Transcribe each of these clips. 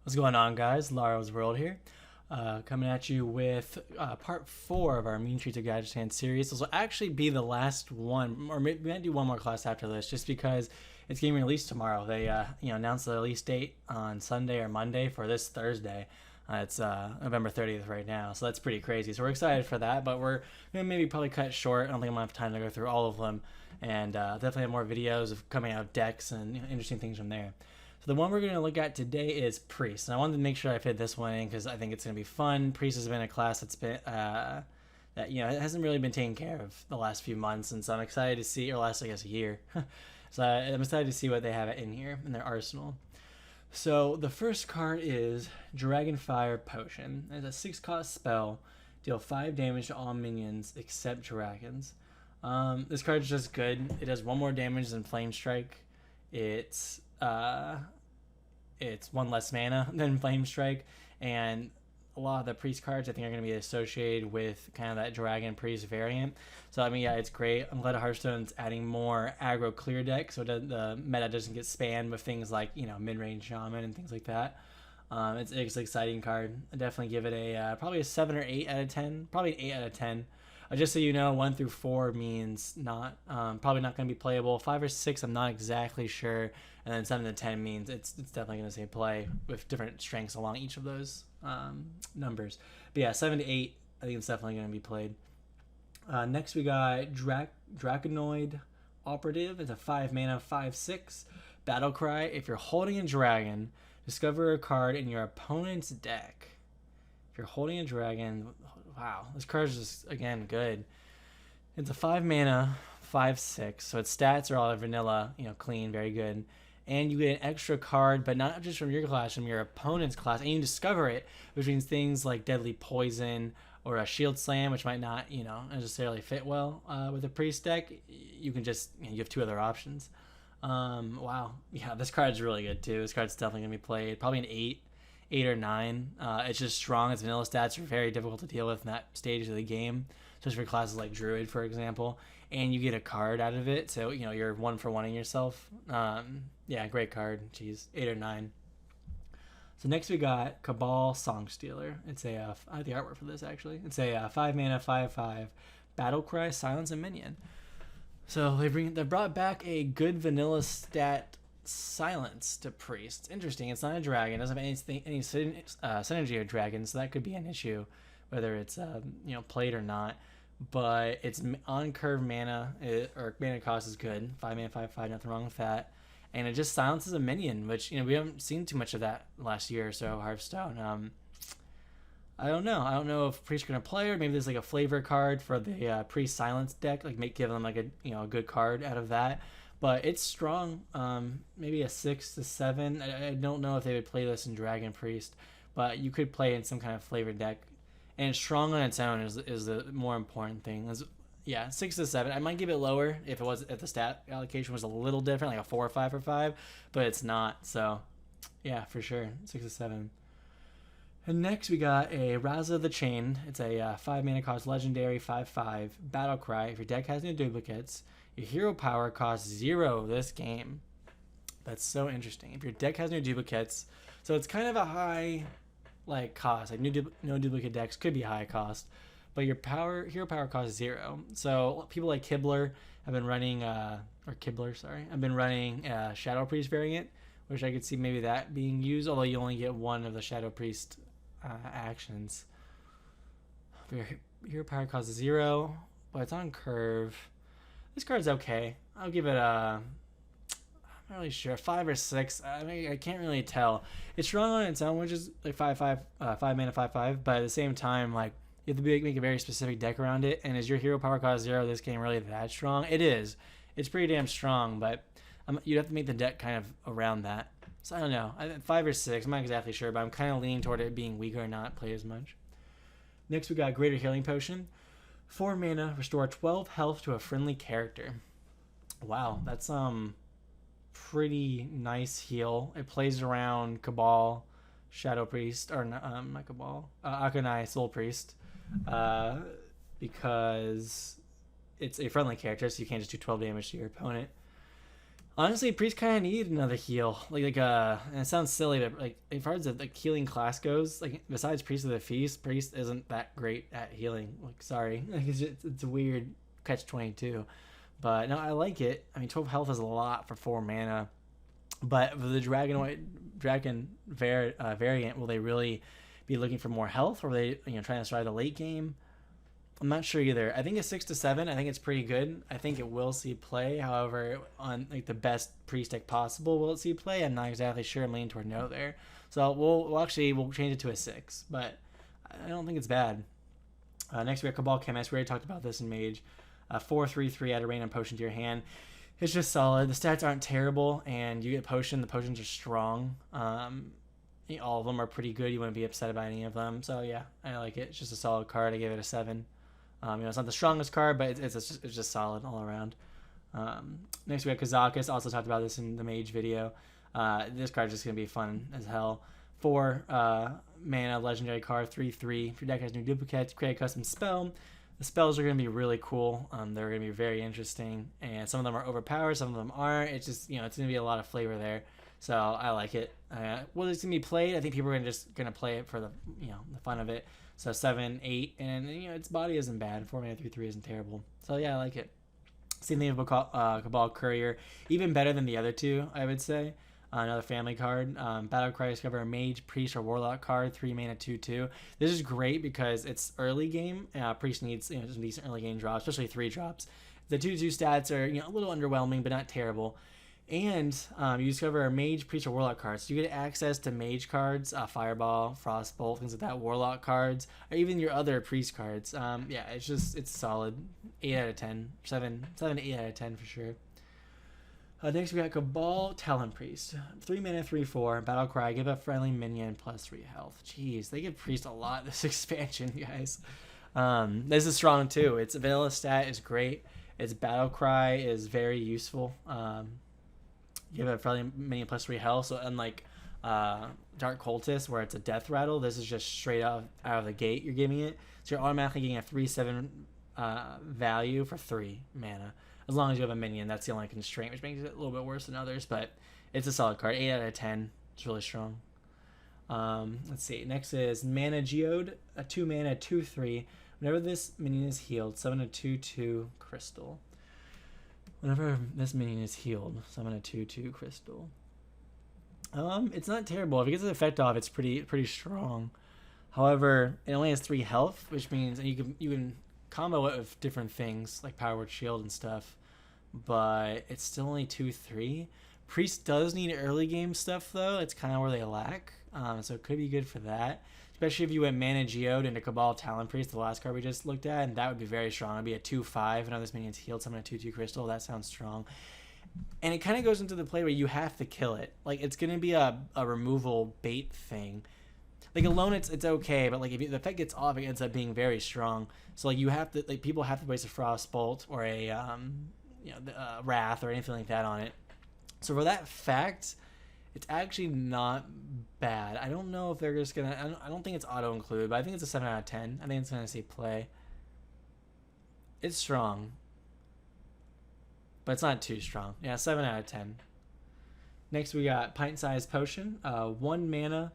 What's going on, guys? Laro's World here, coming at you with part 4 of our Mean Streets of Gadgetzan series. This will actually be the last one, or maybe we might do one more class after this, just because it's getting released tomorrow. They announced the release date on Sunday or Monday for this Thursday. It's November 30th right now, so that's pretty crazy. So we're excited for that, but we're going to maybe probably cut it short. I don't think I'm going to have time to go through all of them, and definitely have more videos of coming out of decks and interesting things from there. So the one we're going to look at today is Priest, and I wanted to make sure I fit this one in because I think it's going to be fun. Priest has been a class that's been that it hasn't really been taken care of the last few months, and so I'm excited to see, or last I guess a year. So I'm excited to see what they have in here in their arsenal. So the first card is Dragonfire Potion. It's a 6-cost spell. Deal 5 damage to all minions except dragons. This card is just good. It does 1 more damage than Flame Strike. It's 1 less mana than Flame Strike, and a lot of the Priest cards I think are going to be associated with kind of that Dragon Priest variant. So I mean, yeah, it's great. I'm glad Hearthstone's adding more aggro clear deck, so the meta doesn't get spammed with things like mid-range shaman and things like that. It's an exciting card. I definitely give it a probably a 7 or 8 out of 10, probably an 8 out of 10. Just so you know, 1 through 4 means not probably not going to be playable. 5 or 6, I'm not exactly sure, and then 7 to 10 means it's definitely going to say play with different strengths along each of those numbers. But yeah, 7 to 8, I think it's definitely going to be played. Next we got Dragonoid Operative. It's a 5 mana 5/6 battle cry. If you're holding a dragon, discover a card in your opponent's deck. If you're holding a dragon, wow, this card is just, again, good. It's a 5 mana 5/6, so its stats are all vanilla, clean, very good. And you get an extra card, but not just from your class, from your opponent's class, and you discover it, which means things like Deadly Poison or a Shield Slam, which might not, necessarily fit well with a Priest deck. You can just, you have 2 other options. Wow, yeah, this card's really good too. This card's definitely gonna be played, probably an 8 or 9. It's just strong. Its vanilla stats are very difficult to deal with in that stage of the game, especially for classes like Druid, for example. And you get a card out of it, so you're 1-for-1ing yourself. Yeah, great card. Jeez, 8 or 9. So next we got Cabal Songstealer. It's I have the artwork for this actually. It's a 5 mana 5/5 battle cry, silence a minion. So they brought back a good vanilla stat silence to Priest. It's interesting. It's not a dragon. It doesn't have any synergy of dragons, so that could be an issue, whether it's played or not. But it's on curve mana, or mana cost is good. 5 mana 5/5, nothing wrong with that. And it just silences a minion, which we haven't seen too much of that last year or so. Hearthstone. I don't know. I don't know if Priest's gonna play, or maybe there's like a flavor card for the Priest silence deck, like give them like a good card out of that. But it's strong. Maybe a 6 to 7. I don't know if they would play this in Dragon Priest, but you could play in some kind of flavored deck. And it's strong on its own is the more important thing. Yeah, 6 to 7. I might give it lower if the stat allocation was a little different, like a 4 or 5 or 5, but it's not. So yeah, for sure, 6 to 7. And next we got a Raza the Chain. It's a 5 mana cost legendary 5/5 battle cry. If your deck has no duplicates, your hero power costs 0 this game. That's so interesting. If your deck has no duplicates, so it's kind of a high cost. Like no duplicate decks could be high cost, but your hero power costs 0. So people like Kibler have been running I've been running Shadow Priest variant, which I could see maybe that being used, although you only get 1 of the Shadow Priest actions. Your hero power costs 0, but it's on curve. This card's okay. I'll give it I'm not really sure, 5 or 6. I mean, I can't really tell. It's strong on its own, which is like 5/5, 5 mana 5/5. But at the same time, you have to make a very specific deck around it. And is your hero power cost 0 this game really that strong? It is. It's pretty damn strong, but you'd have to make the deck kind of around that. So I don't know. 5 or 6. I'm not exactly sure, but I'm kind of leaning toward it being weaker and not play as much. Next, we got Greater Healing Potion. 4 mana, restore 12 health to a friendly character. Wow, that's pretty nice heal. It plays around Cabal, Shadow Priest, or not Cabal, Akanai Soul Priest, because it's a friendly character, so you can't just do 12 damage to your opponent. Honestly, Priest kind of need another heal. And it sounds silly, but like as far as the healing class goes, like besides Priest of the Feast, Priest isn't that great at healing. Like, sorry, like it's a weird catch-22, but no, I like it. I mean, 12 health is a lot for 4 mana, but for the variant, will they really be looking for more health, or are they trying to survive the late game? I'm not sure either. I think a 6 to 7. I think it's pretty good. I think it will see play. However, on like the best priest deck possible, will it see play? I'm not exactly sure. I'm leaning toward no there. So we'll change it to a 6, but I don't think it's bad. Next we have Cabal Chemist. We already talked about this in Mage. 4/3/3 add a random potion to your hand. It's just solid. The stats aren't terrible, and you get potion. The potions are strong. All of them are pretty good. You wouldn't be upset about any of them. So yeah, I like it. It's just a solid card. I give it a 7. It's not the strongest card, but it's just solid all around. Next we have Kazakus. Also talked about this in the Mage video. This card is just going to be fun as hell. 4 mana, legendary card, 3/3. If your deck has new duplicates, create a custom spell. The spells are going to be really cool. They're going to be very interesting, and some of them are overpowered, some of them aren't. It's just, it's going to be a lot of flavor there. So I like it. Well, it's going to be played. I think people are just going to play it for the fun of it. So 7, 8, and its body isn't bad. 4 mana, 3/3 isn't terrible. So yeah, I like it. Same thing with Cabal Courier, even better than the other two, I would say. Another family card. Battle Cry, discover a Mage, Priest, or Warlock card. 3 mana, 2/2. This is great because it's early game. Priest needs some decent early game drops, especially 3 drops. The 2/2 stats are a little underwhelming, but not terrible. And you discover a Mage, Priest, or Warlock cards. So you get access to Mage cards, Fireball, Frostbolt, things like that, Warlock cards, or even your other Priest cards. Yeah, it's solid. 8 out of 10. 7 to 8 out of 10 for sure. Next we got Cabal Talon Priest. 3 mana, 3/4. Battle Cry, give a friendly minion +3 health. Jeez, they give Priest a lot this expansion, guys. This is strong too. Its vanilla stat is great. Its Battle Cry is very useful. Give a friendly minion +3 health. So unlike Dark Cultist, where it's a death rattle, this is just straight out of the gate you're giving it. So you're automatically getting a 3/7 value for 3 mana. As long as you have a minion, that's the only constraint, which makes it a little bit worse than others, but it's a solid card. 8 out of 10. It's really strong. Let's see. Next is Mana Geode, a 2 mana, 2/3. Whenever this minion is healed, summon a 2/2 crystal. Whenever this minion is healed, summon a 2/2 crystal. It's not terrible. If it gets the effect off, it's pretty strong. However, it only has 3 health, which means you can combo it with different things like Power Word Shield and stuff, but it's still only 2/3. Priest does need early game stuff though. It's kind of where they lack, so it could be good for that. Especially if you went Mana Geode into Cabal Talon Priest, the last card we just looked at, and that would be very strong. It'd be a 2/5, and this minion's healed, summon a 2/2 crystal. That sounds strong. And it kind of goes into the play where you have to kill it. Like, it's going to be a removal bait thing. Like, alone it's okay, but like if the effect gets off, it ends up being very strong. So like people have to waste a Frostbolt or a Wrath or anything like that on it. So for that fact, it's actually not bad. I don't know if they're just gonna. I don't think it's auto include, but I think it's a 7 out of 10. I think it's gonna see play. It's strong, but it's not too strong. Yeah, 7 out of 10. Next we got Pint-Sized Potion. 1 mana.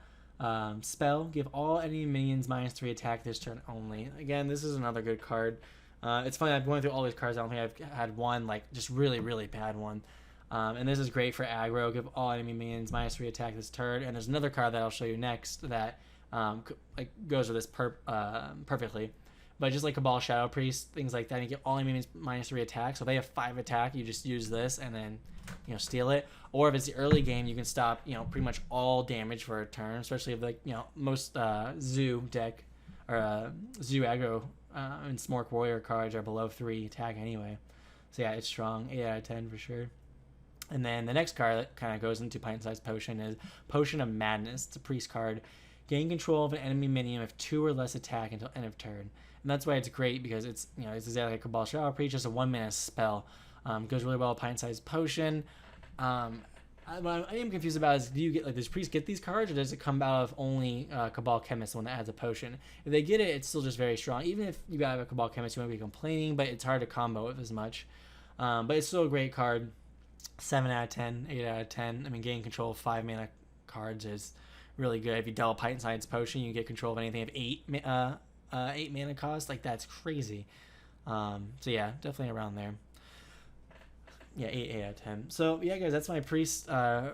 Spell, give all enemy minions -3 attack this turn only. Again, this is another good card. It's funny, I'm going through all these cards. I don't think I've had one like just really bad one. And this is great for aggro. Give all enemy minions -3 attack this turn. And there's another card that I'll show you next that goes with this perfectly. But just like Cabal Shadow Priest, things like that, you get all enemies -3 attack. So if they have 5 attack, you just use this and then steal it. Or if it's the early game, you can stop pretty much all damage for a turn, especially if most Zoo deck or Zoo aggro and Smork Warrior cards are below 3 attack anyway. So yeah, it's strong. 8 out of 10 for sure. And then the next card that kind of goes into Pint-Sized Potion is Potion of Madness. It's a priest card. Gain control of an enemy minion with 2 or less attack until end of turn. And that's why it's great, because it's it's exactly like Cabal Shadow Priest, just a 1 mana spell. Goes really well with Pint-Sized Potion. What I am confused about is, do you get does Priest get these cards, or does it come out of only Cabal Chemist, the one that adds a potion? If they get it, it's still just very strong. Even if you have a Cabal Chemist, you won't be complaining, but it's hard to combo with as much. But it's still a great card. 7 out of 10, 8 out of 10. I mean, getting control of 5 mana cards is really good. If you double Titan Science Potion, you get control of anything of 8 mana cost. Like, that's crazy. So yeah, definitely around there. Yeah, 8 out of 10. So yeah, guys, that's my priest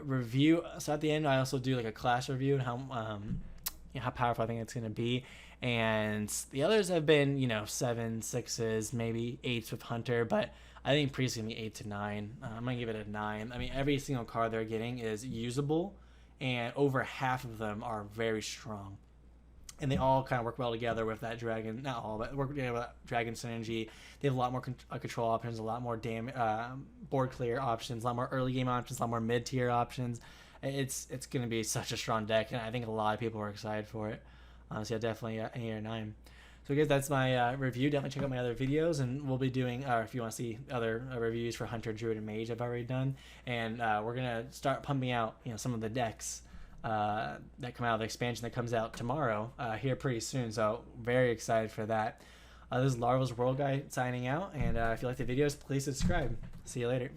review. So at the end, I also do like a class review and how powerful I think it's gonna be. And the others have been, 7s, 6s, maybe 8s with Hunter, but I think priest is gonna be 8 to 9. I'm gonna give it a 9. I mean, every single card they're getting is usable, and over half of them are very strong. And they all kind of work well together with that dragon. Not all, but work together with dragon synergy. They have a lot more control options, a lot more board clear options, a lot more early game options, a lot more mid tier options. It's going to be such a strong deck, and I think a lot of people are excited for it. So yeah, definitely an 8 or 9. So guys, that's my review. Definitely check out my other videos, and we'll be doing, if you want to see other reviews for Hunter, Druid, and Mage, I've already done. And we're going to start pumping out, some of the decks that come out of the expansion that comes out tomorrow here pretty soon. So very excited for that. This is Larva's World Guy signing out, and if you like the videos, please subscribe. See you later.